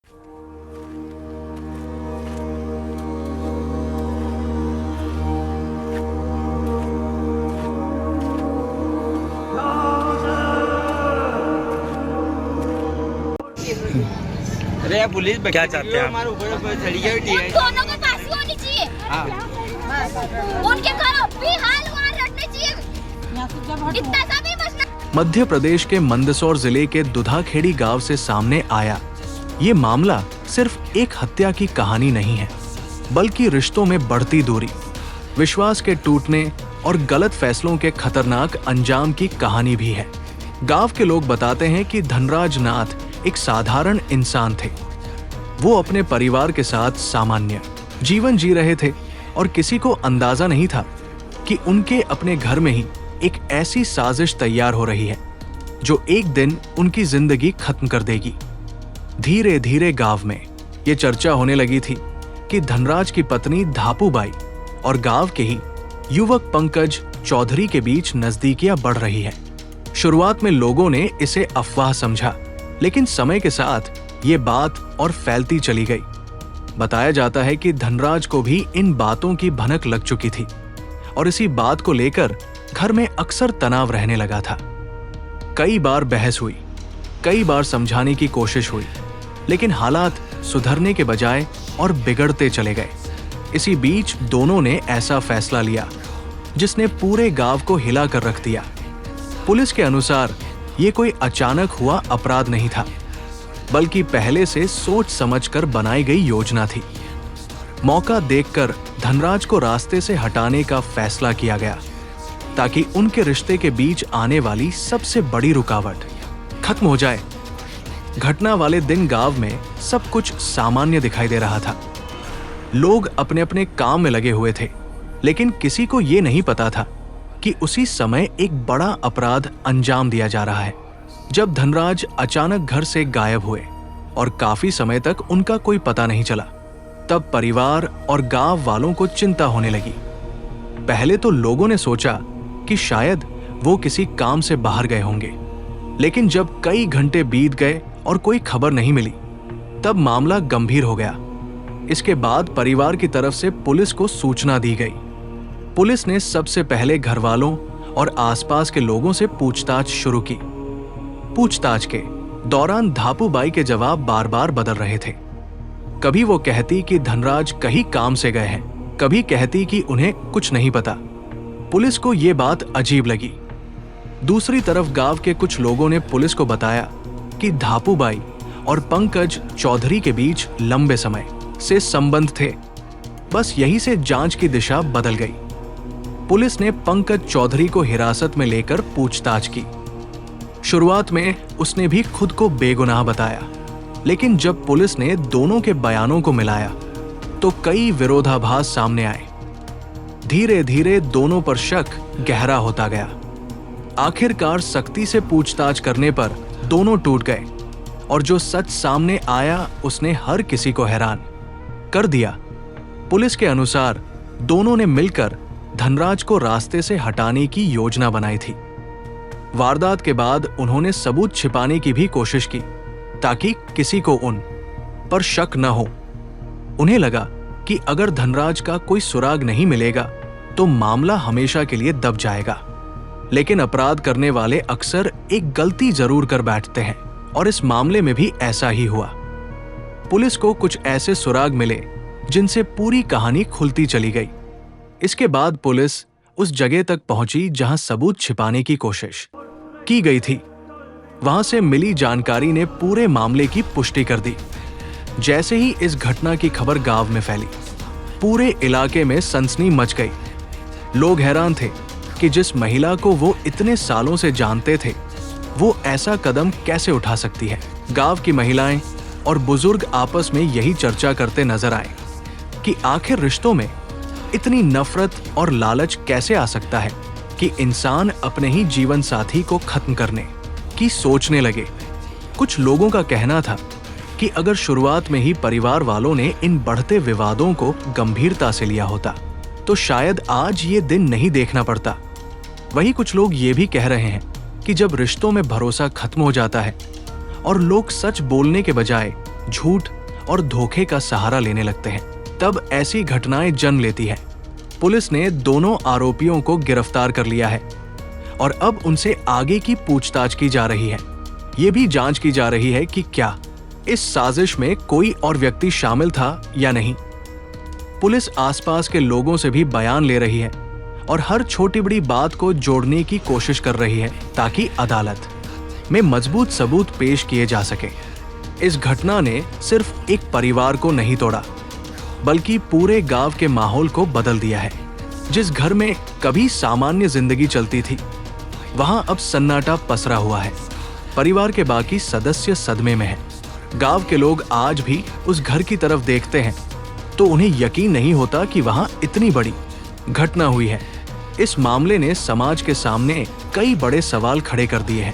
अरे पुलिस क्या चाहते हैं? हमारे ऊपर चढ़ी गई है। दोनों को फांसी होनी चाहिए। उनके घर भी हाल वहाँ रखने चाहिए। इतना सा भी बचना। मध्य प्रदेश के मंदसौर जिले के दुधाखेड़ी गांव से सामने आया ये मामला सिर्फ एक हत्या की कहानी नहीं है, बल्कि रिश्तों में बढ़ती दूरी, विश्वास के टूटने और गलत फैसलों के खतरनाक अंजाम की कहानी भी है। गांव के लोग बताते हैं कि धनराज नाथ एक साधारण इंसान थे। वो अपने परिवार के साथ सामान्य जीवन जी रहे थे और किसी को अंदाजा नहीं था कि उनके अपने घर में ही एक ऐसी साजिश तैयार हो रही है जो एक दिन उनकी जिंदगी खत्म कर देगी। धीरे धीरे गांव में ये चर्चा होने लगी थी कि धनराज की पत्नी धापूबाई और गांव के ही युवक पंकज चौधरी के बीच नजदीकियां बढ़ रही है। शुरुआत में लोगों ने इसे अफवाह समझा, लेकिन समय के साथ ये बात और फैलती चली गई। बताया जाता है कि धनराज को भी इन बातों की भनक लग चुकी थी और इसी बात को लेकर घर में अक्सर तनाव रहने लगा था। कई बार बहस हुई, कई बार समझाने की कोशिश हुई, लेकिन हालात सुधरने के बजाय और बिगड़ते चले गए। इसी बीच दोनों ने ऐसा फैसला लिया जिसने पूरे गांव को हिला कर रख दिया। पुलिस के अनुसार ये कोई अचानक हुआ अपराध नहीं था, बल्कि पहले से सोच समझकर बनाई गई योजना थी। मौका देखकर धनराज को रास्ते से हटाने का फैसला किया गया ताकि उनके रिश्ते के बीच आने वाली सबसे बड़ी रुकावट खत्म हो जाए। घटना वाले दिन गांव में सब कुछ सामान्य दिखाई दे रहा था। लोग अपने अपने काम में लगे हुए थे, लेकिन किसी को ये नहीं पता था कि उसी समय एक बड़ा अपराध अंजाम दिया जा रहा है। जब धनराज अचानक घर से गायब हुए और काफी समय तक उनका कोई पता नहीं चला, तब परिवार और गांव वालों को चिंता होने लगी। पहले तो लोगों ने सोचा कि शायद वो किसी काम से बाहर गए होंगे, लेकिन जब कई घंटे बीत गए और कोई खबर नहीं मिली, तब मामला गंभीर हो गया। इसके बाद परिवार की तरफ से पुलिस को सूचना दी गई। पुलिस ने सबसे पहले घर वालों और आसपास के लोगों से पूछताछ शुरू की। पूछताछ के दौरान धापूबाई के जवाब बार बार बदल रहे थे। कभी वो कहती कि धनराज कहीं काम से गए हैं, कभी कहती कि उन्हें कुछ नहीं पता। पुलिस को ये बात अजीब लगी। दूसरी तरफ गांव के कुछ लोगों ने पुलिस को बताया कि धापूबाई और पंकज चौधरी के बीच लंबे समय से संबंध थे। बस यहीं से जांच की दिशा बदल गई। पुलिस ने पंकज चौधरी को हिरासत में लेकर पूछताछ की। शुरुआत में उसने भी खुद को बेगुनाह बताया, लेकिन जब पुलिस ने दोनों के बयानों को मिलाया तो कई विरोधाभास सामने आए। धीरे धीरे दोनों पर शक गहरा होता गया। आखिरकार सख्ती से पूछताछ करने पर दोनों टूट गए और जो सच सामने आया उसने हर किसी को हैरान कर दिया। पुलिस के अनुसार दोनों ने मिलकर धनराज को रास्ते से हटाने की योजना बनाई थी। वारदात के बाद उन्होंने सबूत छिपाने की भी कोशिश की ताकि किसी को उन पर शक न हो। उन्हें लगा कि अगर धनराज का कोई सुराग नहीं मिलेगा तो मामला हमेशा के लिए दब जाएगा। लेकिन अपराध करने वाले अक्सर एक गलती जरूर कर बैठते हैं और इस मामले में भी ऐसा ही हुआ। पुलिस को कुछ ऐसे सुराग मिले जिनसे पूरी कहानी खुलती चली गई। इसके बाद पुलिस उस जगह तक पहुंची जहां सबूत छिपाने की कोशिश की गई थी। वहां से मिली जानकारी ने पूरे मामले की पुष्टि कर दी। जैसे ही इस घटना की खबर गांव में फैली, पूरे इलाके में सनसनी मच गई। लोग हैरान थे कि जिस महिला को वो इतने सालों से जानते थे, वो ऐसा कदम कैसे उठा सकती है। गांव की महिलाएं और बुजुर्ग आपस में यही चर्चा करते नजर आए कि आखिर रिश्तों में इतनी नफरत और लालच कैसे आ सकता है कि इंसान अपने ही जीवन साथी को खत्म करने की सोचने लगे। कुछ लोगों का कहना था कि अगर शुरुआत में ही परिवार वालों ने इन बढ़ते विवादों को गंभीरता से लिया होता तो शायद आज ये दिन नहीं देखना पड़ता। वहीं कुछ लोग ये भी कह रहे हैं कि जब रिश्तों में भरोसा खत्म हो जाता है और लोग सच बोलने के बजाय झूठ और धोखे का सहारा लेने लगते हैं। तब ऐसी घटनाएं जन्म लेती हैं। पुलिस ने दोनों आरोपियों को गिरफ्तार कर लिया है और अब उनसे आगे की पूछताछ की जा रही है। ये भी जांच की जा रही है कि क्या इस साजिश में कोई और व्यक्ति शामिल था या नहीं। पुलिस आसपास के लोगों से भी बयान ले रही है और हर छोटी बड़ी बात को जोड़ने की कोशिश कर रही है ताकि अदालत में मजबूत सबूत पेश किए जा सके। इस घटना ने सिर्फ एक परिवार को नहीं तोड़ा, बल्कि पूरे गांव के माहौल को बदल दिया है। जिस घर में कभी सामान्य जिंदगी चलती थी, वहां अब सन्नाटा पसरा हुआ है। परिवार के बाकी सदस्य सदमे में हैं। गांव के लोग आज भी उस घर की तरफ देखते हैं तो उन्हें यकीन नहीं होता कि वहां इतनी बड़ी घटना हुई है। इस मामले ने समाज के सामने कई बड़े सवाल खड़े कर दिए हैं।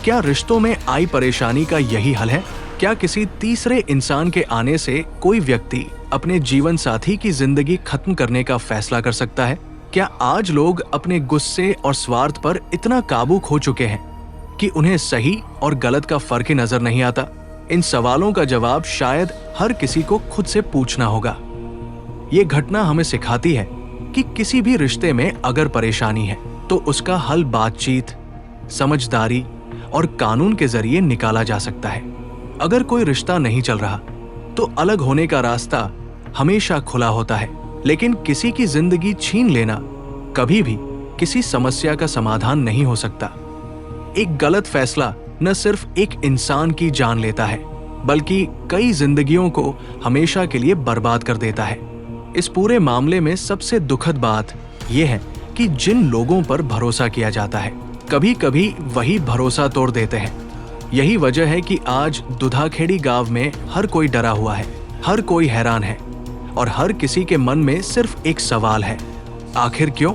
क्या रिश्तों में आई परेशानी का यही हल है? क्या किसी तीसरे इंसान के आने से कोई व्यक्ति अपने जीवन साथी की जिंदगी खत्म करने का फैसला कर सकता है? क्या आज लोग अपने गुस्से और स्वार्थ पर इतना काबू खो चुके हैं कि उन्हें सही और गलत का फर्क ही नजर नहीं आता? इन सवालों का जवाब शायद हर किसी को खुद से पूछना होगा। ये घटना हमें सिखाती है कि किसी भी रिश्ते में अगर परेशानी है तो उसका हल बातचीत, समझदारी और कानून के जरिए निकाला जा सकता है। अगर कोई रिश्ता नहीं चल रहा तो अलग होने का रास्ता हमेशा खुला होता है, लेकिन किसी की जिंदगी छीन लेना कभी भी किसी समस्या का समाधान नहीं हो सकता। एक गलत फैसला न सिर्फ एक इंसान की जान लेता है, बल्कि कई जिंदगियों को हमेशा के लिए बर्बाद कर देता है। इस पूरे मामले में सबसे दुखद बात यह है कि जिन लोगों पर भरोसा किया जाता है, कभी कभी वही भरोसा तोड़ देते हैं। यही वजह है कि आज दुधाखेड़ी गांव में हर कोई डरा हुआ है, हर कोई हैरान है और हर किसी के मन में सिर्फ एक सवाल है, आखिर क्यों?